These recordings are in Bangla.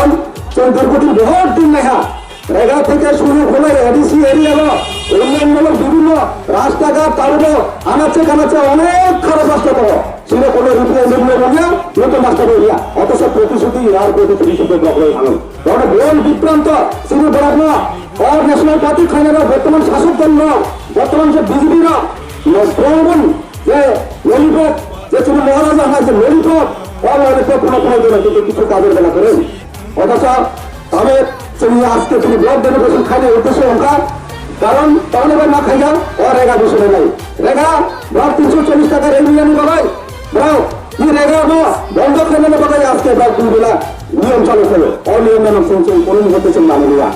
কারণ 14 কোটি বহুত দিন লেখা রেগা থেকে শুরু হলে এডিসি এরিয়া উন্নয়নমূলক বিভিন্ন রাস্তাঘাট তারপর আনাচে কানাচে অনেক খারাপ রাস্তা পাবো সেটা কোনো রিপ্রেজেন্টেটিভ নতুন রাস্তা এরিয়া অথচ প্রতিশ্রুতি আর প্রতিশ্রুতি ভালো কারণ গোল বিভ্রান্ত শুরু বরাবর অল ন্যাশনাল পার্টি খাইনারা বর্তমান শাসক দল বর্তমান যে বিজেপি না প্রবণ যে ললিপপ যে ছিল মহারাজা হয় যে ললিপপ অল ললিপপ কোনো কিন্তু কিছু কাজের বেলা করেন অথচ তবে তুমি আজকে তুমি ব্লক ডেলিগেশন খাইলে উদ্দেশ্য অঙ্কা কারণ তাহলে এবার না খাই যাও ও রেগা বিষয় নাই রেগা ব্লক 340 টাকা রেল বিরিয়ানি বাবাই ব্রাও কি রেগা বন্ধ খেলে না বাবাই আজকে ব্লক দুবেলা নিয়ম চালু করো অনিয়ম মেনে শুনছে কোন হতেছেন মাননীয়া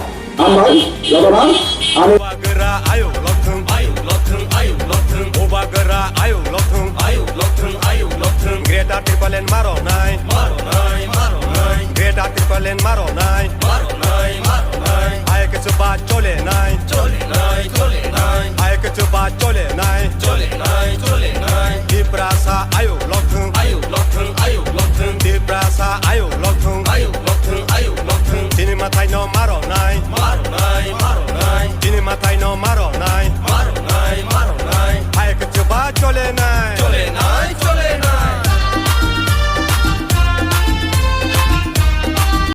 আমরা জগন্নাথ আমি Greta Tripalen maro nai Greta Tripalen maro nai Ay que chupa chole nai Ay que chupa chole nai Diprasa ayo lothung Diprasa ayo lothung Dini matai no maro nai Dini matai no maro